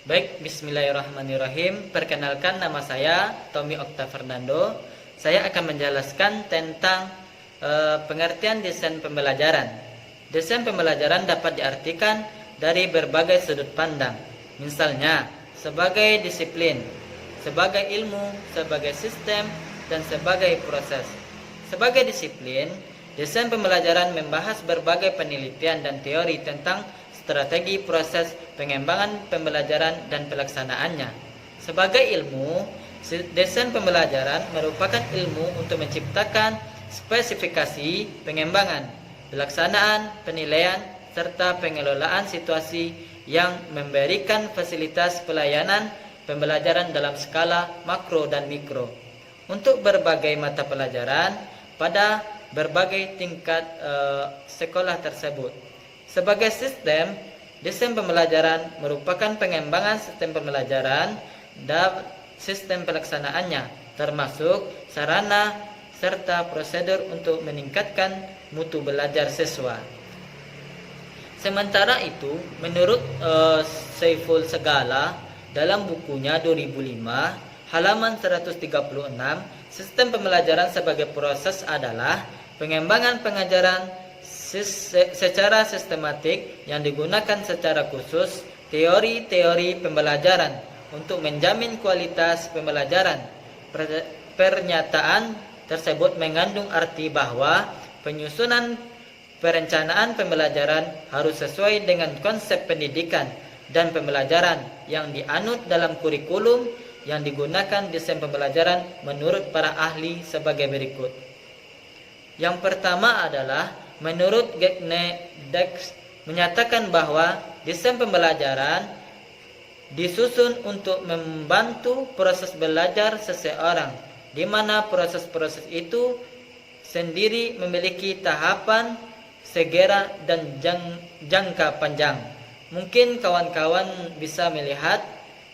Baik, bismillahirrahmanirrahim. Perkenalkan, nama saya Tommy Okta Fernando. Saya akan menjelaskan tentang pengertian desain pembelajaran. Desain pembelajaran dapat diartikan dari berbagai sudut pandang. Misalnya, sebagai disiplin, sebagai ilmu, sebagai sistem, dan sebagai proses. Sebagai disiplin, desain pembelajaran membahas berbagai penelitian dan teori tentang strategi proses pengembangan pembelajaran dan pelaksanaannya. Sebagai ilmu, desain pembelajaran merupakan ilmu untuk menciptakan spesifikasi pengembangan, pelaksanaan, penilaian, serta pengelolaan situasi yang memberikan fasilitas pelayanan pembelajaran dalam skala makro dan mikro untuk berbagai mata pelajaran pada berbagai tingkat sekolah tersebut. Sebagai sistem, desain pembelajaran merupakan pengembangan sistem pembelajaran dan sistem pelaksanaannya, termasuk sarana serta prosedur untuk meningkatkan mutu belajar siswa. Sementara itu, menurut Saiful Segala dalam bukunya 2005, halaman 136, sistem pembelajaran sebagai proses adalah pengembangan pengajaran secara sistematik yang digunakan secara khusus teori-teori pembelajaran untuk menjamin kualitas pembelajaran. Pernyataan tersebut mengandung arti bahwa penyusunan perencanaan pembelajaran harus sesuai dengan konsep pendidikan dan pembelajaran yang dianut dalam kurikulum yang digunakan desain pembelajaran menurut para ahli sebagai berikut. Yang pertama adalah menurut Gagne Dex menyatakan bahwa desain pembelajaran disusun untuk membantu proses belajar seseorang, di mana proses-proses itu sendiri memiliki tahapan, segera, dan jangka panjang. Mungkin kawan-kawan bisa melihat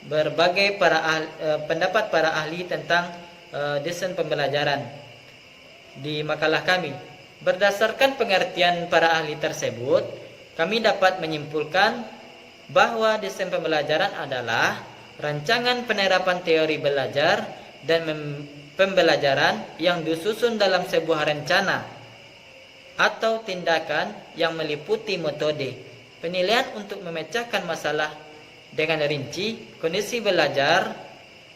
berbagai pendapat para ahli tentang desain pembelajaran di makalah kami. Berdasarkan pengertian para ahli tersebut, kami dapat menyimpulkan bahwa desain pembelajaran adalah rancangan penerapan teori belajar dan pembelajaran yang disusun dalam sebuah rencana atau tindakan yang meliputi metode, penilaian untuk memecahkan masalah dengan rinci, kondisi belajar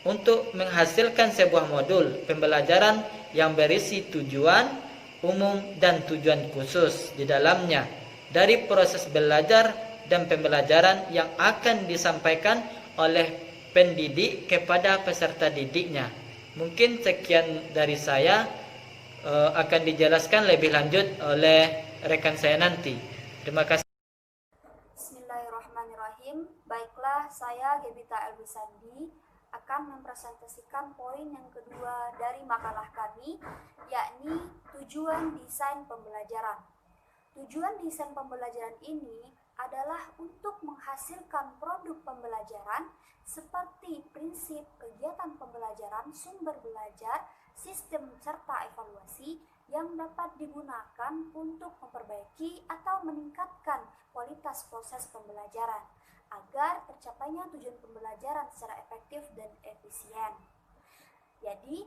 untuk menghasilkan sebuah modul pembelajaran yang berisi tujuan umum dan tujuan khusus di dalamnya dari proses belajar dan pembelajaran yang akan disampaikan oleh pendidik kepada peserta didiknya. Mungkin sekian dari saya, akan dijelaskan lebih lanjut oleh rekan saya nanti. Terima kasih. Bismillahirrahmanirrahim. Baiklah, saya Gebita Elbisandi akan mempresentasikan poin yang kedua dari makalah kami, yakni tujuan desain pembelajaran. Tujuan desain pembelajaran ini adalah untuk menghasilkan produk pembelajaran seperti prinsip kegiatan pembelajaran, sumber belajar, sistem serta evaluasi yang dapat digunakan untuk memperbaiki atau meningkatkan kualitas proses pembelajaran agar tercapainya tujuan pembelajaran secara efektif dan efisien. Jadi,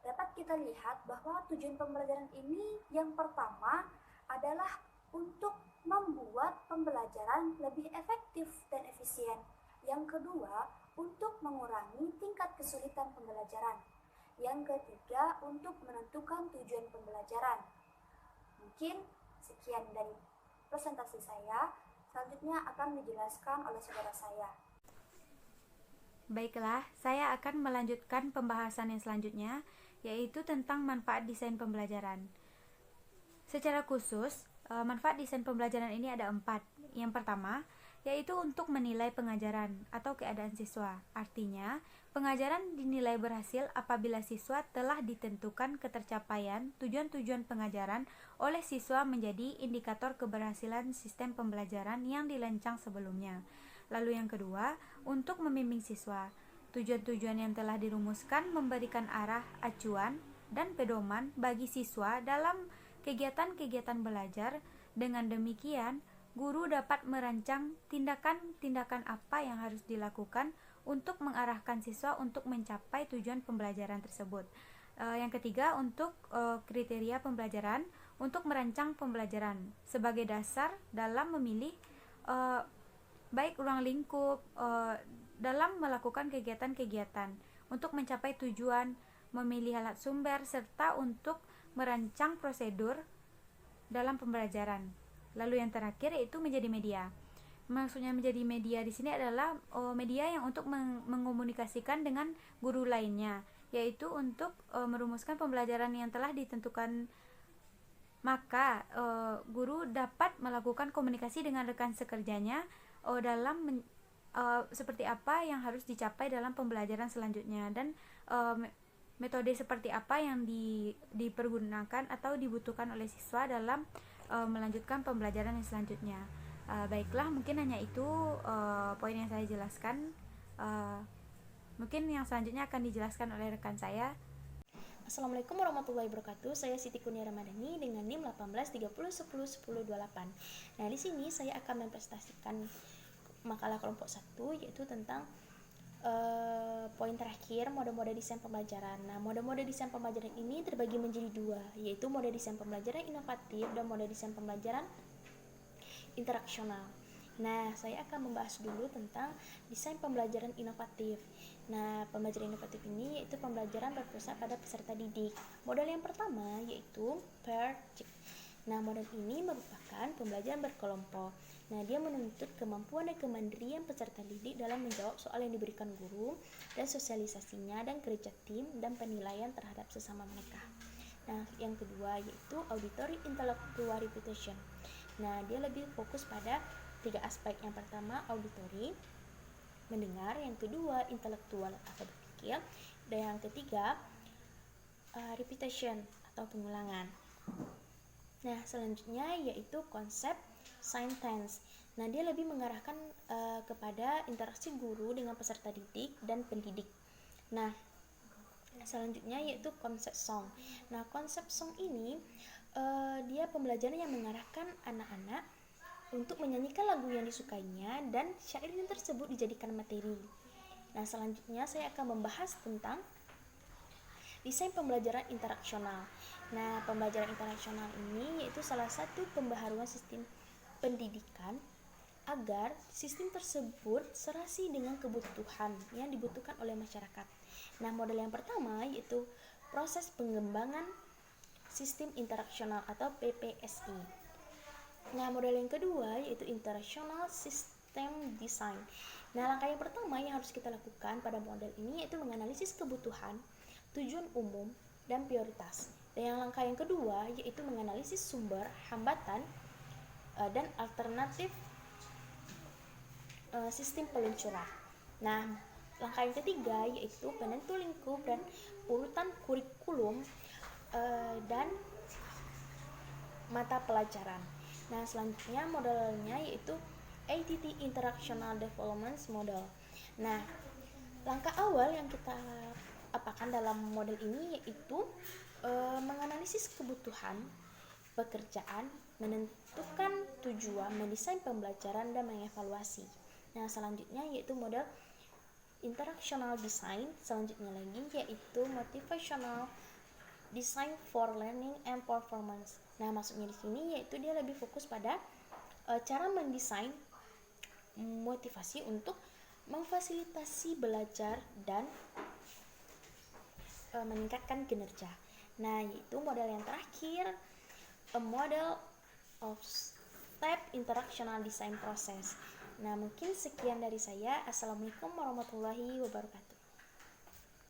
dapat kita lihat bahwa tujuan pembelajaran ini yang pertama adalah untuk membuat pembelajaran lebih efektif dan efisien. Yang kedua, untuk mengurangi tingkat kesulitan pembelajaran. Yang ketiga, untuk menentukan tujuan pembelajaran. Mungkin sekian dari presentasi saya. Selanjutnya akan dijelaskan oleh saudara saya. Baiklah, saya akan melanjutkan pembahasan yang selanjutnya, yaitu tentang manfaat desain pembelajaran. Secara khusus, manfaat desain pembelajaran ini ada 4. Yang pertama, yaitu untuk menilai pengajaran atau keadaan siswa. Artinya, pengajaran dinilai berhasil apabila siswa telah ditentukan ketercapaian tujuan-tujuan pengajaran oleh siswa menjadi indikator keberhasilan sistem pembelajaran yang dirancang sebelumnya. Lalu yang kedua, untuk membimbing siswa. Tujuan-tujuan yang telah dirumuskan memberikan arah, acuan, dan pedoman bagi siswa dalam kegiatan-kegiatan belajar. Dengan demikian, guru dapat merancang tindakan-tindakan apa yang harus dilakukan untuk mengarahkan siswa untuk mencapai tujuan pembelajaran tersebut. Yang ketiga, untuk kriteria pembelajaran, untuk merancang pembelajaran sebagai dasar dalam memilih baik ruang lingkup dalam melakukan kegiatan-kegiatan untuk mencapai tujuan, memilih alat sumber, serta untuk merancang prosedur dalam pembelajaran. Lalu yang terakhir yaitu menjadi media. Maksudnya menjadi media di sini adalah media yang untuk mengomunikasikan dengan guru lainnya, yaitu untuk merumuskan pembelajaran yang telah ditentukan. Maka guru dapat melakukan komunikasi dengan rekan sekerjanya dalam seperti apa yang harus dicapai dalam pembelajaran selanjutnya, dan metode seperti apa yang dipergunakan atau dibutuhkan oleh siswa dalam melanjutkan pembelajaran yang selanjutnya. Baiklah, mungkin hanya itu poin yang saya jelaskan. Mungkin yang selanjutnya akan dijelaskan oleh rekan saya. Assalamualaikum warahmatullahi wabarakatuh. Saya Siti Kurnia Ramadhani dengan NIM 1830101028. Nah, di sini saya akan mempresentasikan makalah kelompok 1, yaitu tentang poin terakhir, mode-mode desain pembelajaran. Nah, mode-mode desain pembelajaran ini terbagi menjadi dua, yaitu mode desain pembelajaran inovatif dan mode desain pembelajaran interaksional. Nah, saya akan membahas dulu tentang desain pembelajaran inovatif. Nah, pembelajaran inovatif ini yaitu pembelajaran berpusat pada peserta didik. Model yang pertama yaitu pair check. Nah, model ini merupakan pembelajaran berkelompok. Nah, dia menuntut kemampuan dan kemandirian peserta didik dalam menjawab soal yang diberikan guru, dan sosialisasinya dan kerja tim dan penilaian terhadap sesama mereka. Nah, yang kedua yaitu auditory intellectual repetition. Nah, dia lebih fokus pada 3 aspek. Yang pertama auditory, mendengar, yang kedua intelektual atau berpikir, dan yang ketiga repetition atau pengulangan. Nah, selanjutnya yaitu konsep science. Nah, dia lebih mengarahkan kepada interaksi guru dengan peserta didik dan pendidik. Nah, selanjutnya yaitu konsep song. Nah, konsep song ini dia pembelajaran yang mengarahkan anak-anak untuk menyanyikan lagu yang disukainya dan syairnya tersebut dijadikan materi. Nah, selanjutnya saya akan membahas tentang desain pembelajaran interaksional. Nah, pembelajaran interaksional ini yaitu salah satu pembaharuan sistem pendidikan agar sistem tersebut serasi dengan kebutuhan yang dibutuhkan oleh masyarakat. Nah, model yang pertama yaitu proses pengembangan sistem interaksional atau PPSI. Nah, model yang kedua yaitu International System Design. Nah, langkah yang pertama yang harus kita lakukan pada model ini yaitu menganalisis kebutuhan, tujuan umum, dan prioritas. Dan yang langkah yang kedua yaitu menganalisis sumber, hambatan, dan alternatif sistem peluncuran. Nah, langkah yang ketiga yaitu penentu lingkup dan urutan kurikulum dan mata pelajaran. Nah, selanjutnya modelnya yaitu ATT Interactional Development Model. Nah, langkah awal yang kita apakan dalam model ini yaitu menganalisis kebutuhan pekerjaan, menentukan tujuan, mendesain pembelajaran, dan mengevaluasi. Nah, selanjutnya yaitu model interactional design. Selanjutnya lagi yaitu motivational design for learning and performance. Nah, maksudnya di sini yaitu dia lebih fokus pada cara mendesain motivasi untuk memfasilitasi belajar dan meningkatkan kinerja. Nah, yaitu model yang terakhir, a model of step interactional design process. Nah, mungkin sekian dari saya. Assalamualaikum warahmatullahi wabarakatuh.